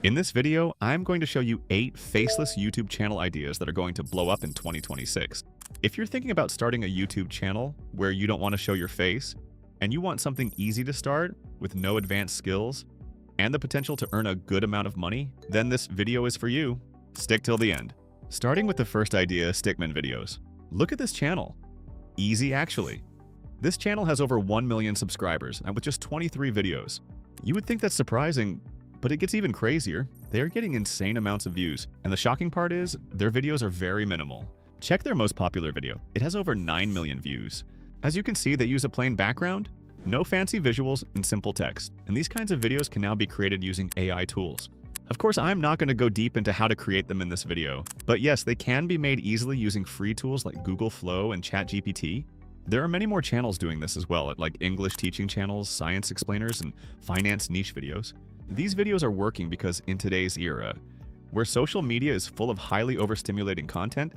In this video, I'm going to show you 8 faceless YouTube channel ideas that are going to blow up in 2026. If you're thinking about starting a YouTube channel where you don't want to show your face, and you want something easy to start with no advanced skills, and the potential to earn a good amount of money, then this video is for you. Stick till the end. Starting with the first idea, Stickman videos. Look at this channel. Easy actually. This channel has over 1 million subscribers and with just 23 videos. You would think that's surprising, but it gets even crazier. They are getting insane amounts of views, and the shocking part is, their videos are very minimal. Check their most popular video. It has over 9 million views. As you can see, they use a plain background, no fancy visuals, and simple text. And these kinds of videos can now be created using AI tools. Of course, I'm not going to go deep into how to create them in this video, but yes, they can be made easily using free tools like Google Flow and ChatGPT. There are many more channels doing this as well, like English teaching channels, science explainers, and finance niche videos. These videos are working because in today's era, where social media is full of highly overstimulating content,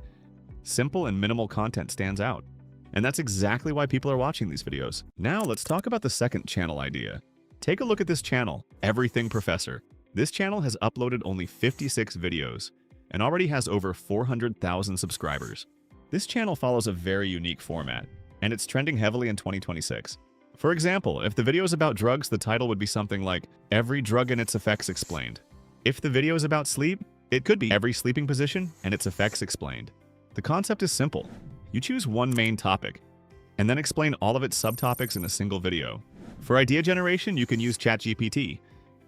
simple and minimal content stands out. And that's exactly why people are watching these videos. Now let's talk about the second channel idea. Take a look at this channel, Everything Professor. This channel has uploaded only 56 videos and already has over 400,000 subscribers. This channel follows a very unique format, and it's trending heavily in 2026. For example, if the video is about drugs, the title would be something like, Every Drug and Its Effects Explained. If the video is about sleep, it could be Every Sleeping Position and Its Effects Explained. The concept is simple. You choose one main topic, and then explain all of its subtopics in a single video. For idea generation, you can use ChatGPT,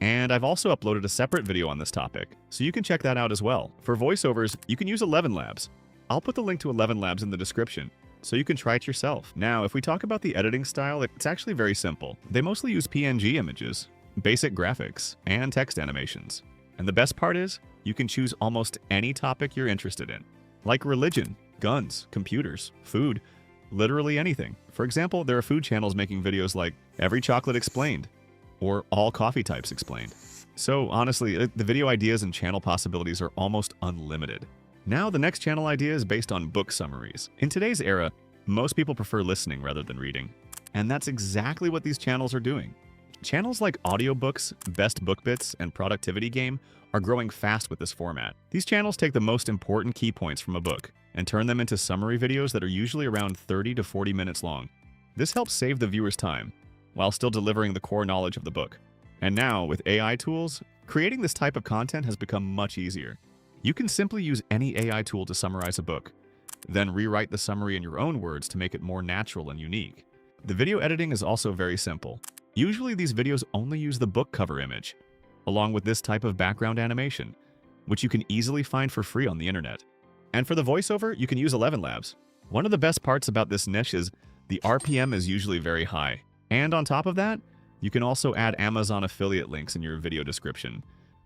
and I've also uploaded a separate video on this topic, so you can check that out as well. For voiceovers, you can use 11 Labs. I'll put the link to 11 Labs in the description, so you can try it yourself. Now, if we talk about the editing style, it's actually very simple. They mostly use PNG images, basic graphics, and text animations. And the best part is, you can choose almost any topic you're interested in, like religion, guns, computers, food, literally anything. For example, there are food channels making videos like Every Chocolate Explained or All Coffee Types Explained. So honestly, the video ideas and channel possibilities are almost unlimited. Now the next channel idea is based on book summaries. In today's era, most people prefer listening rather than reading. And that's exactly what these channels are doing. Channels like Audiobooks, Best Book Bits, and Productivity Game are growing fast with this format. These channels take the most important key points from a book and turn them into summary videos that are usually around 30 to 40 minutes long. This helps save the viewer's time, while still delivering the core knowledge of the book. And now, with AI tools, creating this type of content has become much easier. You can simply use any AI tool to summarize a book, then rewrite the summary in your own words to make it more natural and unique. The video editing is also very simple. Usually these videos only use the book cover image, along with this type of background animation, which you can easily find for free on the internet. And for the voiceover, you can use 11 Labs. One of the best parts about this niche is the RPM is usually very high. And on top of that, you can also add Amazon affiliate links in your video description,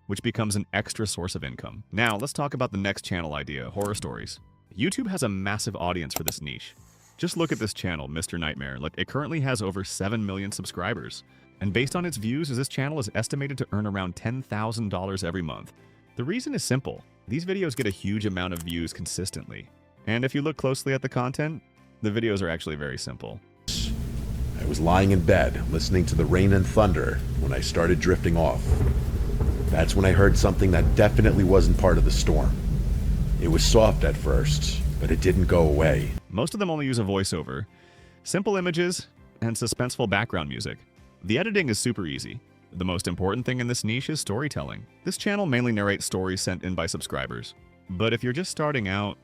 which becomes an extra source of income. Now, let's talk about the next channel idea, horror stories. YouTube has a massive audience for this niche. Just look at this channel, Mr. Nightmare. It currently has over 7 million subscribers. And based on its views, this channel is estimated to earn around $10,000 every month. The reason is simple. These videos get a huge amount of views consistently. And if you look closely at the content, the videos are actually very simple. I was lying in bed, listening to the rain and thunder when I started drifting off. That's when I heard something that definitely wasn't part of the storm. It was soft at first, but it didn't go away. Most of them only use a voiceover, simple images, and suspenseful background music. The editing is super easy. The most important thing in this niche is storytelling. This channel mainly narrates stories sent in by subscribers. But if you're just starting out,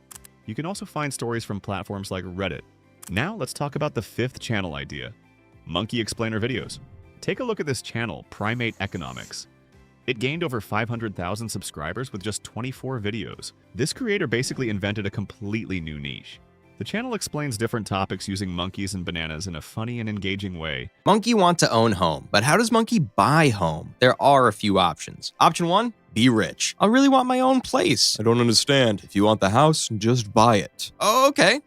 you can also find stories from platforms like Reddit. Now let's talk about the fifth channel idea, Monkey Explainer videos. Take a look at this channel, Primate Economics. It gained over 500,000 subscribers with just 24 videos. This creator basically invented a completely new niche. The channel explains different topics using monkeys and bananas in a funny and engaging way. Monkey want to own home, but how does Monkey buy home? There are a few options. Option 1, be rich. I really want my own place. I don't understand. If you want the house, just buy it. Oh, okay.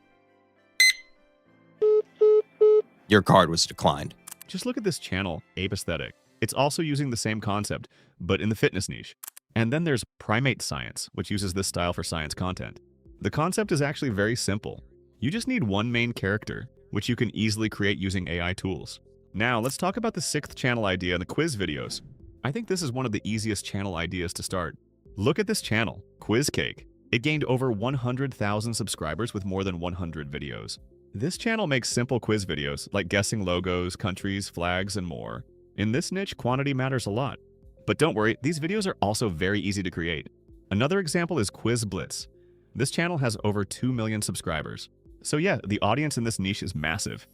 Your card was declined. Just look at this channel, Ape Aesthetic. It's also using the same concept, but in the fitness niche. And then there's Primate Science, which uses this style for science content. The concept is actually very simple. You just need one main character, which you can easily create using AI tools. Now, let's talk about the sixth channel idea in the quiz videos. I think this is one of the easiest channel ideas to start. Look at this channel, Quiz Cake. It gained over 100,000 subscribers with more than 100 videos. This channel makes simple quiz videos like guessing logos, countries, flags, and more. In this niche, quantity matters a lot. But don't worry, these videos are also very easy to create. Another example is Quiz Blitz. This channel has over 2 million subscribers. So yeah, the audience in this niche is massive.